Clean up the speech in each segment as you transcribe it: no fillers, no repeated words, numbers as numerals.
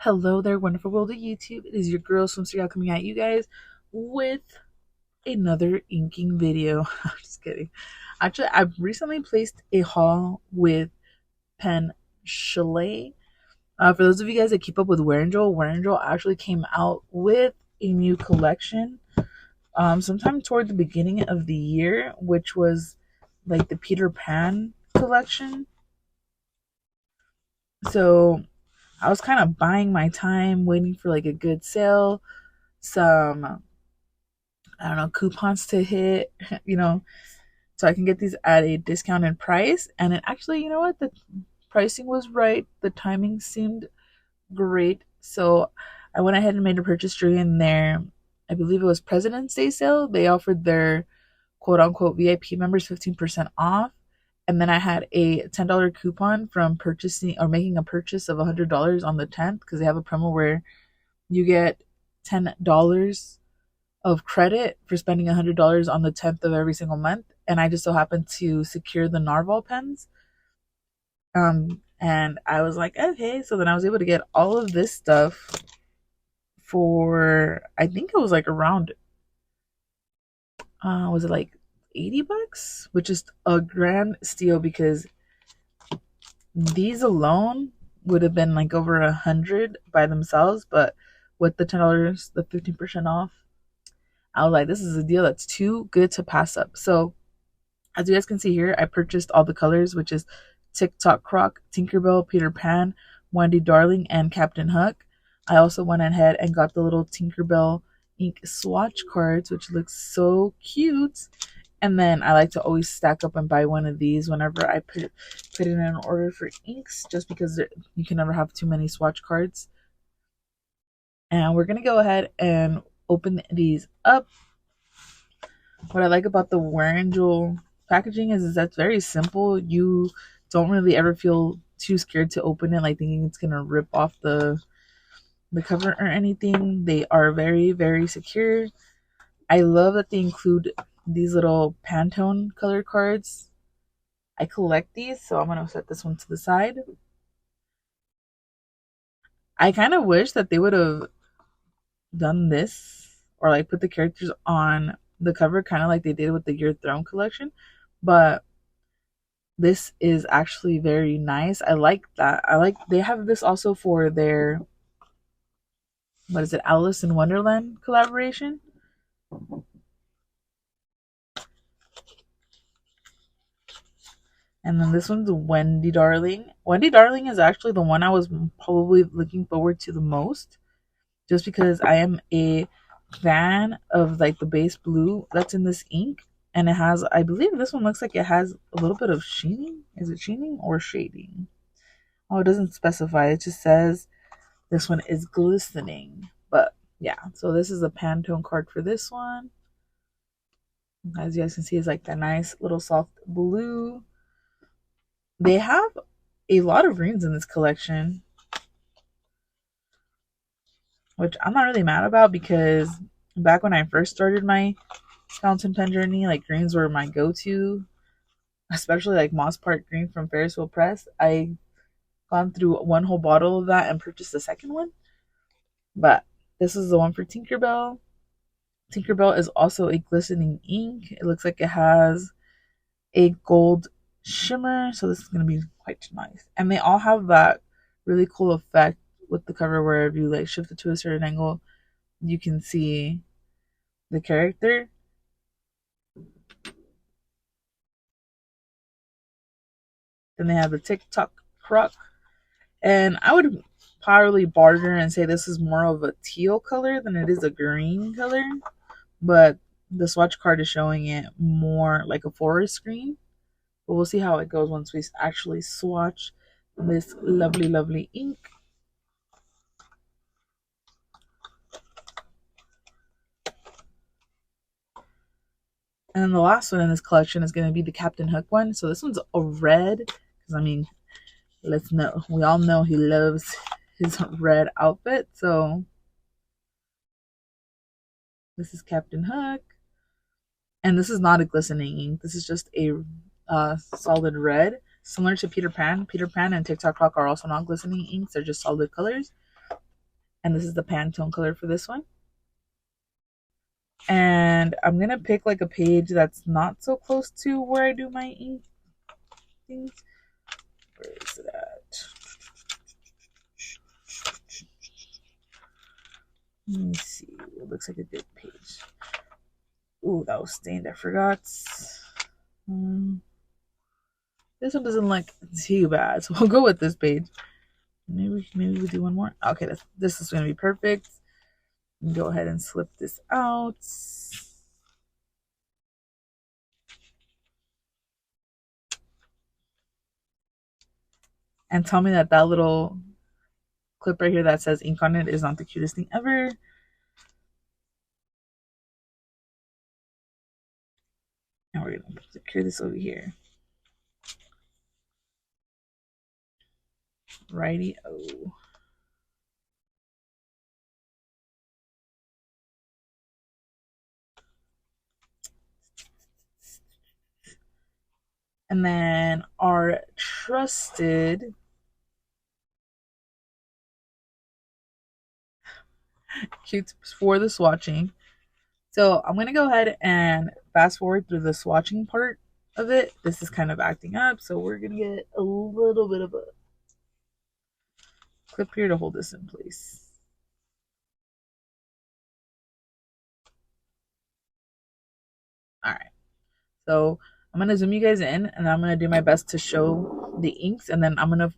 Hello there, wonderful world of YouTube. It is your girl SwimmstaGal coming at you guys with another inking video. I'm just kidding. Actually, I've recently placed a haul with Pen Chalet. For those of you guys that keep up with Wearingeul actually came out with a new collection sometime toward the beginning of the year, which was like the Peter Pan collection. So I was kind of buying my time, waiting for like a good sale, some I don't know coupons to hit, so I can get these at a discounted price. And it actually, you know what, the pricing was right, the timing seemed great, so I went ahead and made a purchase during their, I believe it was President's Day sale. They offered their quote unquote VIP members 15% off. And then I had a $10 coupon from purchasing or making a purchase of $100 on the 10th, because they have a promo where you get $10 of credit for spending $100 on the 10th of every single month. And I just so happened to secure the narwhal pens. And I was like, okay. So then I was able to get all of this stuff for, I think it was like around, was it like $80, which is a grand steal, because these alone would have been like over 100 by themselves, but with the $10, the 15% off, I was like, this is a deal that's too good to pass up. So as you guys can see here, I purchased all the colors, which is Tock Croc, Tinkerbell, Peter Pan, Wendy Darling, and Captain Hook. I also went ahead and got the little Tinkerbell ink swatch cards, which looks so cute. And then I like to always stack up and buy one of these whenever I put in an order for inks, just because you can never have too many swatch cards. And we're going to go ahead and open these up. What I like about the Wearingeul packaging is that's very simple. You don't really ever feel too scared to open it, like thinking it's going to rip off the cover or anything. They are very, very secure. I love that they include these little Pantone color cards. I collect these, so I'm going to set this one to the side. I kind of wish that they would have done this, or like put the characters on the cover, kind of like they did with the Your Throne collection, but this is actually very nice. I like that. They have this also for their, what is it, Alice in Wonderland collaboration. And then this one's Wendy Darling. Wendy Darling is actually the one I was probably looking forward to the most, just because I am a fan of like the base blue that's in this ink. And it has, I believe this one looks like it has a little bit of sheening. Is it sheening or shading? Oh, it doesn't specify. It just says this one is glistening. But yeah, so this is a Pantone card for this one. As you guys can see, it's like that nice little soft blue. They have a lot of greens in this collection, which I'm not really mad about, because back when I first started my fountain pen journey, like greens were my go-to, especially like Moss Park Green from Ferris Press. I gone through one whole bottle of that and purchased the second one. But this is the one for Tinkerbell. Tinkerbell is also a glistening ink. It looks like it has a gold shimmer, so this is going to be quite nice. And they all have that really cool effect with the cover, where if you like shift it to a certain angle, you can see the character. Then they have the Tock Croc, and I would probably barter and say this is more of a teal color than it is a green color, but the swatch card is showing it more like a forest green. But we'll see how it goes once we actually swatch this lovely, lovely ink. And then the last one in this collection is going to be the Captain Hook one. So this one's a red, because I mean, we all know he loves his red outfit. So this is Captain Hook, and this is not a glistening ink. This is just a solid red, similar to Peter Pan. Peter Pan and Tock Croc are also not glistening inks. They're just solid colors. And this is the Pantone color for this one. And I'm gonna pick like a page that's not so close to where I do my ink things. Where is it at? Let me see. It looks like a good page. Ooh, that was stained. I forgot. This one doesn't look too bad, so we'll go with this page. Maybe we do one more. Okay, this is gonna be perfect. Go ahead and slip this out. And tell me that that little clip right here that says ink on it is not the cutest thing ever. And we're gonna secure this over here. Righty-o. And then our trusted cute for the swatching. So I'm gonna go ahead and fast forward through the swatching part of it. This is kind of acting up, so we're gonna get a little bit of a clip here to hold this in place. All right, so I'm gonna zoom you guys in, and I'm gonna do my best to show the inks, and then I'm gonna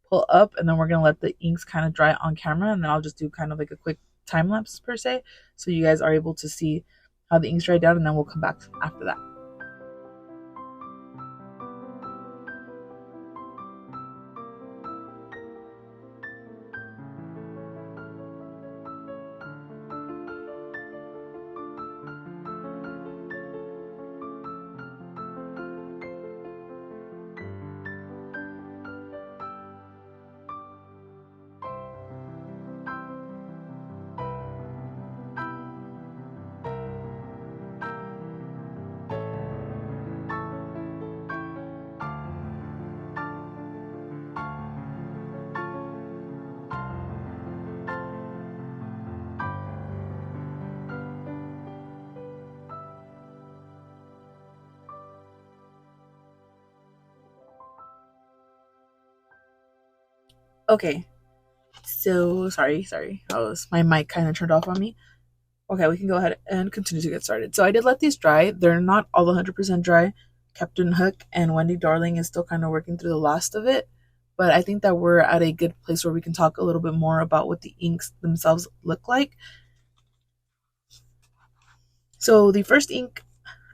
pull up, and then we're gonna let the inks kind of dry on camera, and then I'll just do kind of like a quick time lapse per se, so you guys are able to see how the inks dry down, and then we'll come back after that. Okay, so sorry, my mic kind of turned off on me. Okay, we can go ahead and continue to get started. So I did let these dry. They're not all 100% dry. Captain Hook and Wendy Darling is still kind of working through the last of it, but I think that we're at a good place where we can talk a little bit more about what the inks themselves look like. So the first ink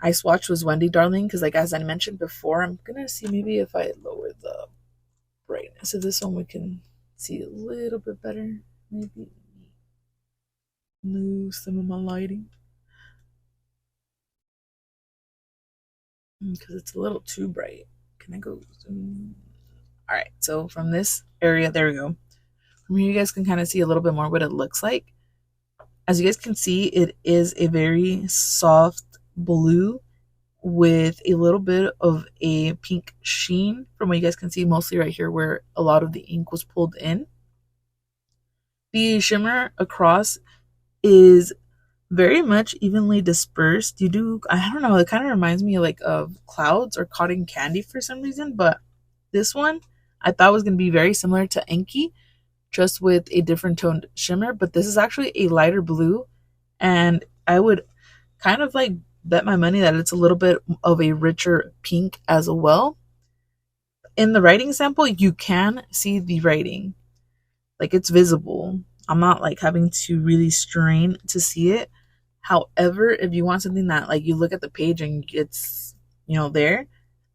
I swatched was Wendy Darling because, like as I mentioned before, I'm gonna see maybe if I lower the brightness of this one, we can see a little bit better. Maybe move some of my lighting because it's a little too bright. Can I go zoom? All right, so from this area, there we go. From here, you guys can kind of see a little bit more what it looks like. As you guys can see, it is a very soft blue with a little bit of a pink sheen from what you guys can see mostly right here where a lot of the ink was pulled in. The shimmer across is very much evenly dispersed. I don't know, it kind of reminds me like of clouds or cotton candy for some reason, but this one I thought was going to be very similar to Enki, just with a different toned shimmer, but this is actually a lighter blue, and I would kind of like bet my money that it's a little bit of a richer pink as well. In the writing sample, you can see the writing. Like it's visible. I'm not like having to really strain to see it. However, if you want something that like you look at the page and it's, there,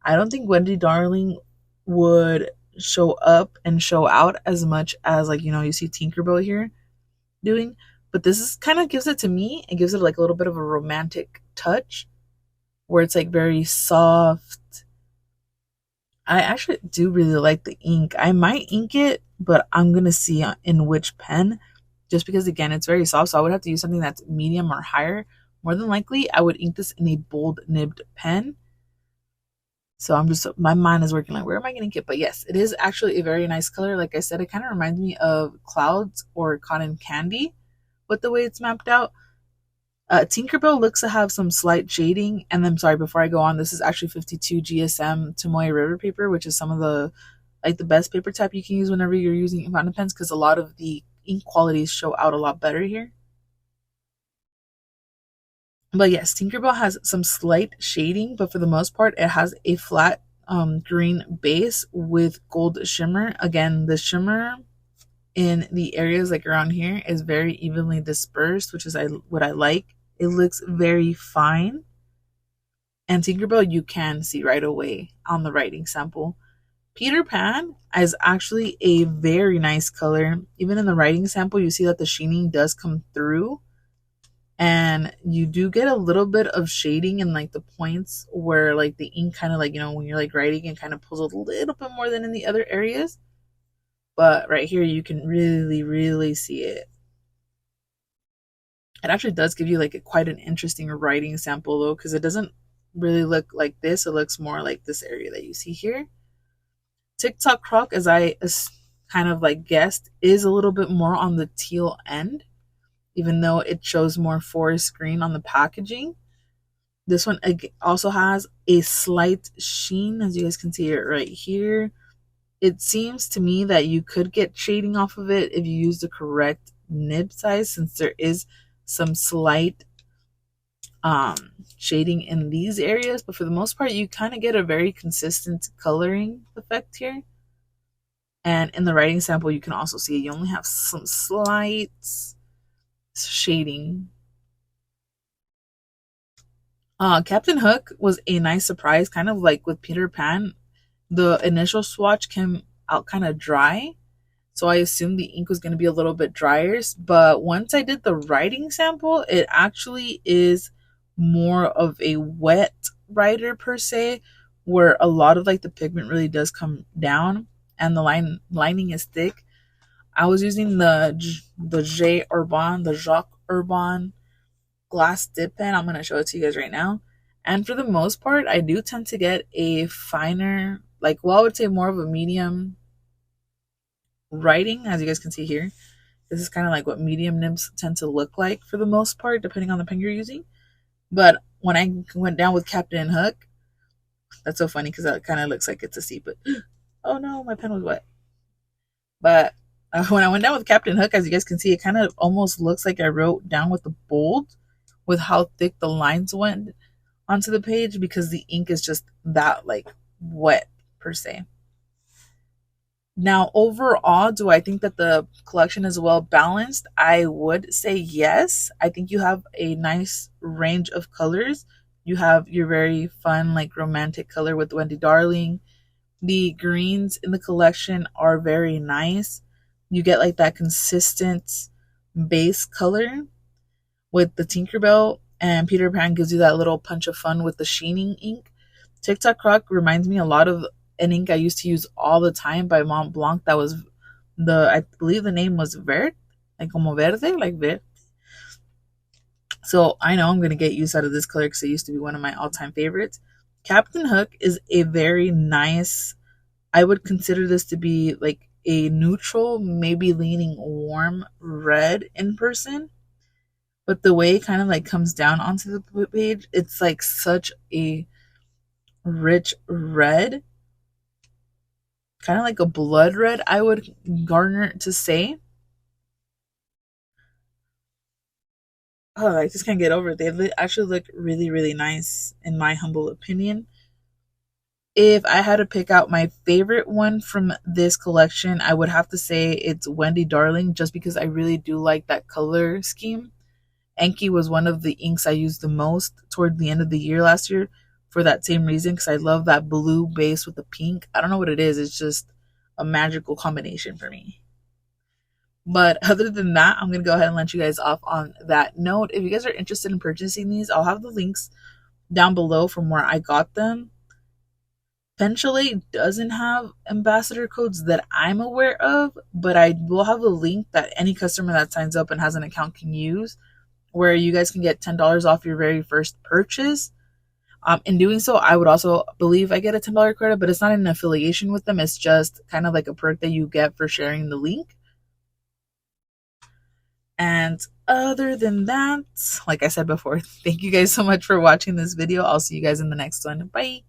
I don't think Wendy Darling would show up and show out as much as like, you see Tinkerbell here doing. But this is kind of gives it to me. It gives it like a little bit of a romantic touch where it's like very soft. I actually do really like the ink. I might ink it, but I'm going to see in which pen just because, again, it's very soft. So I would have to use something that's medium or higher. More than likely, I would ink this in a bold nibbed pen. So I'm just, my mind is working like, where am I going to get? But yes, it is actually a very nice color. Like I said, it kind of reminds me of clouds or cotton candy with the way it's mapped out. Tinkerbell looks to have some slight shading. And then, sorry, before I go on, this is actually 52 GSM Tomoe River paper, which is some of the, like the best paper type you can use whenever you're using fountain pens, because a lot of the ink qualities show out a lot better here. But yes, Tinkerbell has some slight shading, but for the most part, it has a flat green base with gold shimmer. Again, the shimmer in the areas like around here is very evenly dispersed, which is what I like. It looks very fine. And Tinkerbell, you can see right away on the writing sample. Peter Pan is actually a very nice color. Even in the writing sample, you see that the sheening does come through. And you do get a little bit of shading in like the points where like the ink kind of like, when you're like writing, it kind of pulls a little bit more than in the other areas. But right here, you can really, really see it. It actually does give you like quite an interesting writing sample though, because it doesn't really look like this. It looks more like this area that you see here. Tock Croc, as I kind of like guessed, is a little bit more on the teal end, even though it shows more forest green on the packaging. This one also has a slight sheen, as you guys can see it right here. It seems to me that you could get shading off of it if you use the correct nib size, since there is some slight shading in these areas. But for the most part, you kind of get a very consistent coloring effect here. And in the writing sample, you can also see you only have some slight shading. Captain Hook was a nice surprise, kind of like with Peter Pan. The initial swatch came out kind of dry, so I assumed the ink was going to be a little bit drier. But once I did the writing sample, it actually is more of a wet writer per se, where a lot of like the pigment really does come down and the lining is thick. I was using the Jacques Urban glass dip pen. I'm going to show it to you guys right now. And for the most part, I do tend to get a finer, like, well, I would say more of a medium writing, as you guys can see here. This is kind of like what medium nibs tend to look like for the most part, depending on the pen you're using. But when I went down with Captain Hook, that's so funny because that kind of looks like it's a C, but oh no, my pen was wet. But when I went down with Captain Hook, as you guys can see, it kind of almost looks like I wrote down with the bold with how thick the lines went onto the page, because the ink is just that like wet per se. Now, overall, do I think that the collection is well balanced? I would say yes. I think you have a nice range of colors. You have your very fun, like romantic color with Wendy Darling. The greens in the collection are very nice. You get like that consistent base color with the Tinkerbell, and Peter Pan gives you that little punch of fun with the sheening ink. Tock Croc reminds me a lot of an ink I used to use all the time by Mont Blanc. That was I believe the name was Vert, like como verde, like verde. So I know I'm going to get use out of this color because it used to be one of my all-time favorites. Captain Hook is a very nice, I would consider this to be like a neutral, maybe leaning warm red in person. But the way it kind of like comes down onto the page, it's like such a rich red, kind of like a blood red, I would garner to say. Oh, I just can't get over it. They actually look really, really nice, in my humble opinion. If I had to pick out my favorite one from this collection, I would have to say it's Wendy Darling, just because I really do like that color scheme. Enki was one of the inks I used the most toward the end of the year last year for that same reason, because I love that blue base with the pink. I don't know what it is. It's just a magical combination for me. But other than that, I'm going to go ahead and let you guys off on that note. If you guys are interested in purchasing these, I'll have the links down below from where I got them. Pen Chalet doesn't have ambassador codes that I'm aware of, but I will have a link that any customer that signs up and has an account can use, where you guys can get $10 off your very first purchase. In doing so, I would also believe I get a $10 credit, but it's not an affiliation with them. It's just kind of like a perk that you get for sharing the link. And other than that, like I said before, thank you guys so much for watching this video. I'll see you guys in the next one. Bye.